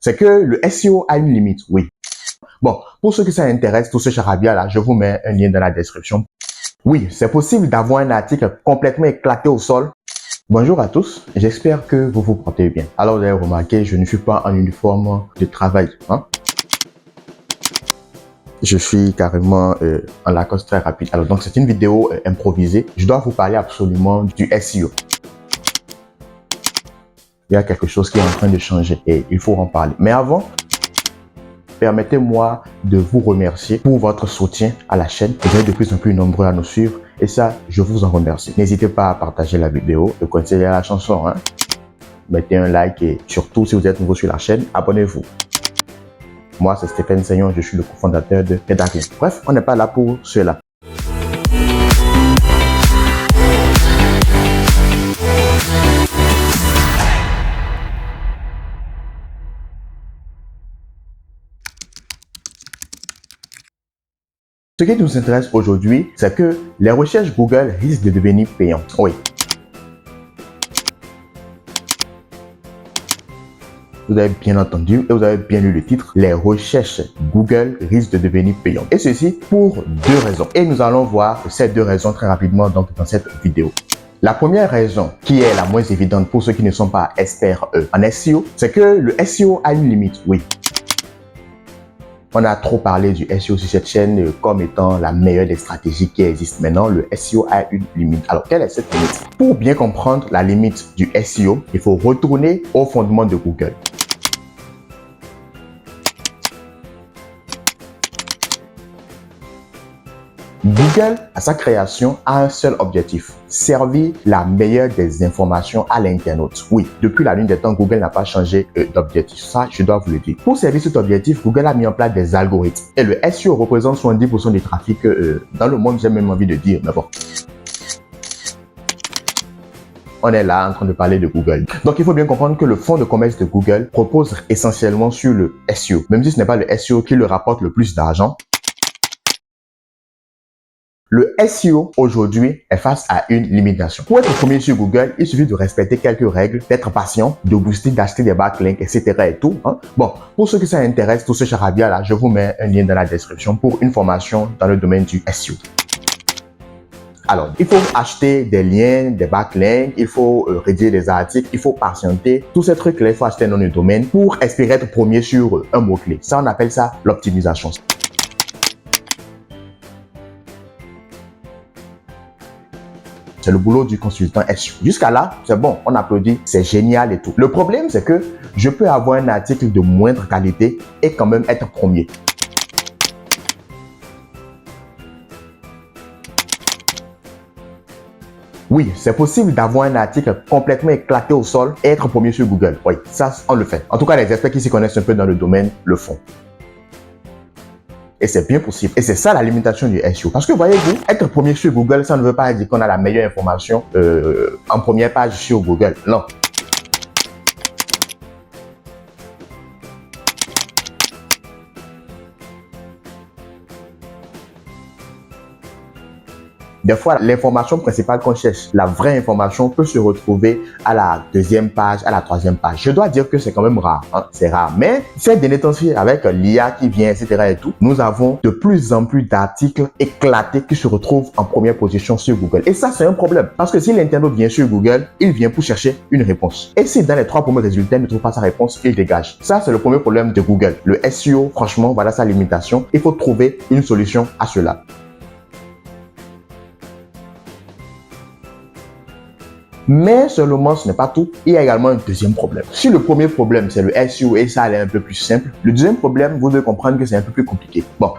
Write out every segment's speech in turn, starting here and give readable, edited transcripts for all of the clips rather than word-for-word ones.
c'est que le SEO a une limite, oui. Bon, pour ceux qui ça intéresse, tout ce charabia là, je vous mets un lien dans la description. Oui, c'est possible d'avoir un article complètement éclaté au sol. Bonjour à tous, j'espère que vous vous portez bien. Alors vous avez remarqué, je ne suis pas en uniforme de travail. Je suis carrément en Lacoste très rapide. Alors donc c'est une vidéo improvisée. Je dois vous parler absolument du SEO. Il y a quelque chose qui est en train de changer et il faut en parler. Mais avant, permettez-moi de vous remercier pour votre soutien à la chaîne. Vous êtes de plus en plus nombreux à nous suivre et ça, je vous en remercie. N'hésitez pas à partager la vidéo et conseiller la chanson. Mettez un like et surtout, si vous êtes nouveau sur la chaîne, abonnez-vous. Moi, c'est Stéphane Seignon, je suis le cofondateur de Pédagrine. Bref, on n'est pas là pour cela. Ce qui nous intéresse aujourd'hui, c'est que les recherches Google risquent de devenir payantes. Oui. Vous avez bien entendu et vous avez bien lu le titre. Les recherches Google risquent de devenir payantes. Et ceci pour deux raisons. Et nous allons voir ces deux raisons très rapidement donc dans cette vidéo. La première raison, qui est la moins évidente pour ceux qui ne sont pas experts en SEO, c'est que le SEO a une limite, oui. On a trop parlé du SEO sur cette chaîne comme étant la meilleure des stratégies qui existent. Maintenant, le SEO a une limite. Alors, quelle est cette limite? Pour bien comprendre la limite du SEO, il faut retourner au fondement de Google. Google, à sa création, a un seul objectif, servir la meilleure des informations à l'internaute. Oui, depuis la nuit des temps, Google n'a pas changé d'objectif. Ça, je dois vous le dire. Pour servir cet objectif, Google a mis en place des algorithmes. Et le SEO représente 70% du trafic dans le monde, j'ai même envie de dire, mais bon. On est là en train de parler de Google. Donc, il faut bien comprendre que le fonds de commerce de Google repose essentiellement sur le SEO. Même si ce n'est pas le SEO qui le rapporte le plus d'argent, le SEO aujourd'hui est face à une limitation. Pour être premier sur Google, il suffit de respecter quelques règles, d'être patient, de booster, d'acheter des backlinks, etc. et tout. Bon, pour ceux qui ça intéresse, tout ce charabia là, je vous mets un lien dans la description pour une formation dans le domaine du SEO. Alors, il faut acheter des liens, des backlinks, il faut rédiger des articles, il faut patienter. Tous ces trucs-là, il faut acheter dans le domaine pour espérer être premier sur un mot-clé. Ça, on appelle ça l'optimisation. C'est le boulot du consultant SEO. Jusqu'à là, c'est bon, on applaudit, c'est génial et tout. Le problème, c'est que je peux avoir un article de moindre qualité et quand même être premier. Oui, c'est possible d'avoir un article complètement éclaté au sol et être premier sur Google. Oui, ça, on le fait. En tout cas, les experts qui s'y connaissent un peu dans le domaine le font. Et c'est bien possible. Et c'est ça la limitation du SEO. Parce que voyez-vous, être premier sur Google, ça ne veut pas dire qu'on a la meilleure information en première page sur Google. Non. Des fois, l'information principale qu'on cherche, la vraie information, peut se retrouver à la deuxième page, à la troisième page. Je dois dire que c'est quand même rare. C'est rare. Mais ces derniers temps-ci, avec l'IA qui vient, etc. et tout, nous avons de plus en plus d'articles éclatés qui se retrouvent en première position sur Google. Et ça, c'est un problème. Parce que si l'internaute vient sur Google, il vient pour chercher une réponse. Et si dans les 3 premiers résultats, il ne trouve pas sa réponse, il dégage. Ça, c'est le premier problème de Google. Le SEO, franchement, voilà sa limitation. Il faut trouver une solution à cela. Mais seulement, ce n'est pas tout. Il y a également un deuxième problème. Si le premier problème, c'est le SEO et ça, elle est un peu plus simple, le deuxième problème, vous devez comprendre que c'est un peu plus compliqué. Bon.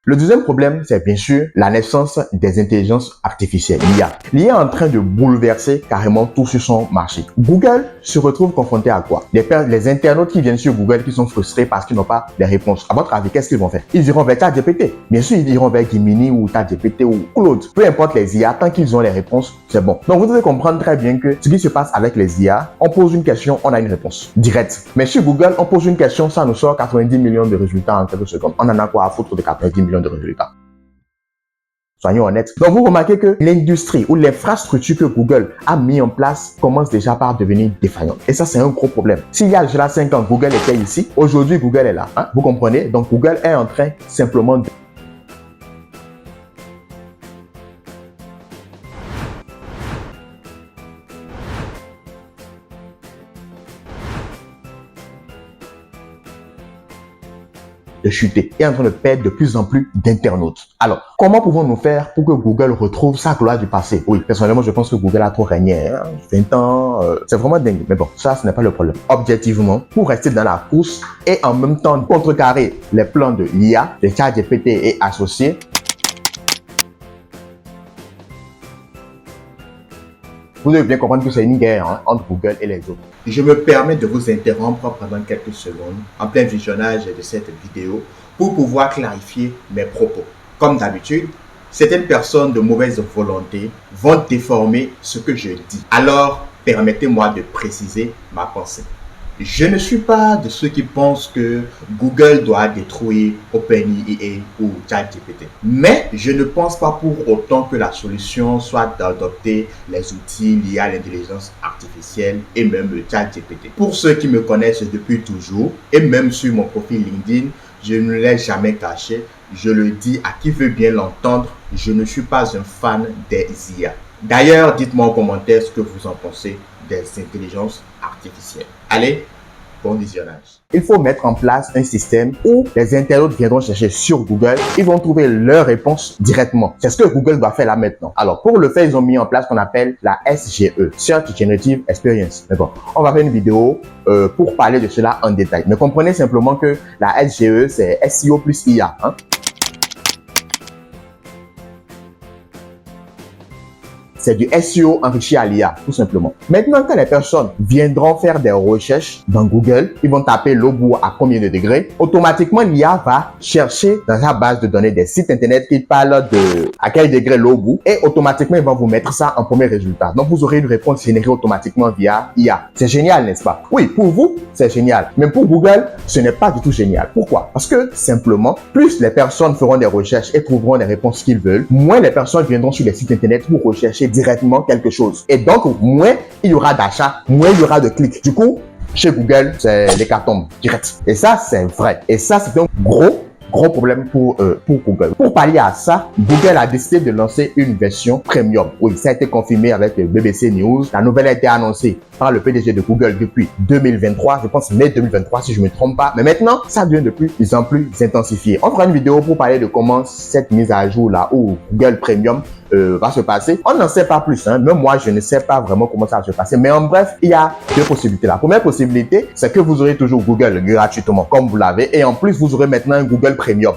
Le deuxième problème, c'est bien sûr la naissance des intelligences artificielles, l'IA. L'IA est en train de bouleverser carrément tout sur son marché. Google se retrouve confronté à quoi? Les internautes qui viennent sur Google qui sont frustrés parce qu'ils n'ont pas les réponses. À votre avis, qu'est-ce qu'ils vont faire? Ils iront vers ChatGPT. Bien sûr, ils iront vers Gemini ou ChatGPT ou Claude. Peu importe les IA, tant qu'ils ont les réponses, c'est bon. Donc, vous devez comprendre très bien que ce qui se passe avec les IA, on pose une question, on a une réponse directe. Mais sur Google, on pose une question, ça nous sort 90 millions de résultats en quelques secondes. On en a quoi à foutre de 90 millions de résultats. Soyons honnêtes. Donc, vous remarquez que l'industrie ou l'infrastructure que Google a mis en place commence déjà par devenir défaillante. Et ça, c'est un gros problème. S'il y a déjà 5 ans, Google était ici. Aujourd'hui, Google est là. Hein? Vous comprenez? Donc, Google est en train simplement de chuter et en train de perdre de plus en plus d'internautes. Alors, comment pouvons-nous faire pour que Google retrouve sa gloire du passé? Oui, personnellement, je pense que Google a trop régné. 20 ans, c'est vraiment dingue. Mais bon, ça, ce n'est pas le problème. Objectivement, pour rester dans la course et en même temps contrecarrer les plans de l'IA, de ChatGPT et associés, vous devez bien comprendre que c'est une guerre entre Google et les autres. Je me permets de vous interrompre pendant quelques secondes en plein visionnage de cette vidéo pour pouvoir clarifier mes propos. Comme d'habitude, certaines personnes de mauvaise volonté vont déformer ce que je dis. Alors, permettez-moi de préciser ma pensée. Je ne suis pas de ceux qui pensent que Google doit détruire OpenAI ou ChatGPT. Mais je ne pense pas pour autant que la solution soit d'adopter les outils liés à l'intelligence artificielle et même le ChatGPT. Pour ceux qui me connaissent depuis toujours et même sur mon profil LinkedIn, je ne l'ai jamais caché. Je le dis à qui veut bien l'entendre, je ne suis pas un fan des IA. D'ailleurs, dites-moi en commentaire ce que vous en pensez des intelligences artificielles. Allez, bon visionnage. Il faut mettre en place un système où les internautes viendront chercher sur Google, ils vont trouver leur réponse directement. C'est ce que Google doit faire là maintenant. Alors, pour le faire, ils ont mis en place ce qu'on appelle la SGE, Search Generative Experience. Mais bon, on va faire une vidéo pour parler de cela en détail. Mais comprenez simplement que la SGE, c'est SEO plus IA. C'est du SEO enrichi à l'IA, tout simplement. Maintenant, quand les personnes viendront faire des recherches dans Google, ils vont taper l'obou à combien de degrés. Automatiquement, l'IA va chercher dans sa base de données des sites internet qui parlent de à quel degré l'obou et automatiquement, ils vont vous mettre ça en premier résultat. Donc, vous aurez une réponse générée automatiquement via IA. C'est génial, n'est-ce pas? Oui, pour vous, c'est génial. Mais pour Google, ce n'est pas du tout génial. Pourquoi? Parce que simplement, plus les personnes feront des recherches et trouveront les réponses qu'ils veulent, moins les personnes viendront sur les sites internet pour rechercher directement quelque chose. Et donc, moins il y aura d'achats, moins il y aura de clics. Du coup, chez Google, c'est l'hécatombe direct. Et ça, c'est vrai. Et ça, c'est un gros problème pour Google. Pour pallier à ça, Google a décidé de lancer une version premium. Oui, ça a été confirmé avec BBC News. La nouvelle a été annoncée par le PDG de Google depuis 2023, je pense mai 2023 si je ne me trompe pas. Mais maintenant, ça devient de plus en plus intensifié. On fera une vidéo pour parler de comment cette mise à jour là, ou Google Premium, va se passer. On n'en sait pas plus, même moi je ne sais pas vraiment comment ça va se passer, mais en bref, il y a deux possibilités. La première possibilité, c'est que vous aurez toujours Google gratuitement comme vous l'avez, et en plus vous aurez maintenant un Google Premium,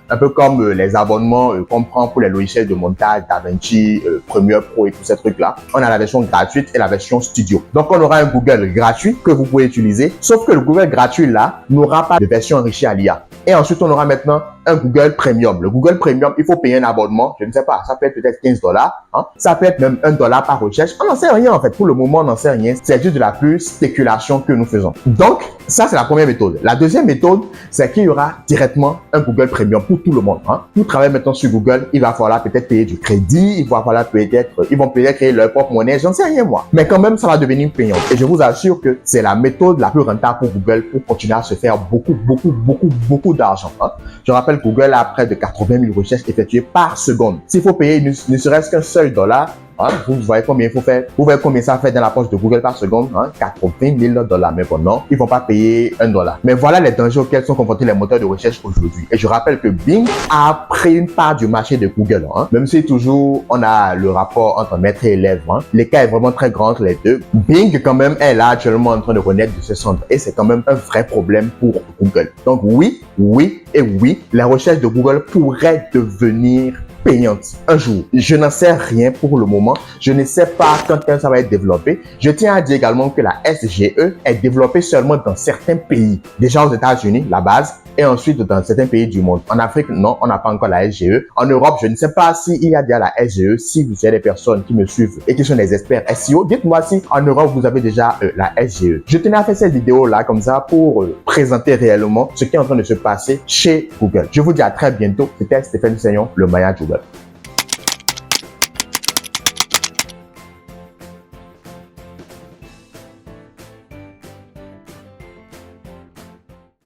un peu comme les abonnements qu'on prend pour les logiciels de montage, DaVinci, Premiere Pro et tous ces trucs-là. On a la version gratuite et la version studio. Donc, on aura un Google gratuit que vous pouvez utiliser, sauf que le Google gratuit là n'aura pas de version enrichie à l'IA. Et ensuite, on aura maintenant un Google Premium. Le Google Premium, il faut payer un abonnement. Je ne sais pas, ça peut être peut-être $15. Ça peut être même $1 par recherche. On n'en sait rien en fait. Pour le moment, on n'en sait rien. C'est juste de la pure spéculation que nous faisons. Donc, ça, c'est la première méthode. La deuxième méthode, c'est qu'il y aura directement un Google Premium pour tout le monde. Pour travailler maintenant sur Google, il va falloir peut-être payer du crédit. Il va falloir ils vont peut-être créer leur propre monnaie. J'en sais rien moi. Mais quand même, ça va devenir payant. Et je vous assure que c'est la méthode la plus rentable pour Google pour continuer à se faire beaucoup d'argent. Je rappelle Google a près de 80 000 recherches effectuées par seconde. S'il faut payer ne serait-ce qu'un seul dollar, vous voyez combien il faut faire. Vous voyez combien ça fait dans la poche de Google par seconde, $80 000. Mais bon, non, ils vont pas payer $1. Mais voilà les dangers auxquels sont confrontés les moteurs de recherche aujourd'hui. Et je rappelle que Bing a pris une part du marché de Google. Même si toujours on a le rapport entre maître et élève, l'écart est vraiment très grand entre les deux. Bing quand même est là actuellement en train de renaître de ce centre. Et c'est quand même un vrai problème pour Google. Donc oui, les recherches de Google pourraient devenir payante un jour. Je n'en sais rien pour le moment. Je ne sais pas quand ça va être développé. Je tiens à dire également que la SGE est développée seulement dans certains pays. Déjà aux États-Unis, la base, et ensuite dans certains pays du monde. En Afrique, non, on n'a pas encore la SGE. En Europe, je ne sais pas s'il y a déjà la SGE. Si vous avez des personnes qui me suivent et qui sont des experts SEO, dites-moi si en Europe, vous avez déjà la SGE. Je tenais à faire cette vidéo-là comme ça pour présenter réellement ce qui est en train de se passer chez Google. Je vous dis à très bientôt. C'était Stéphane Seignon, le Maya Google.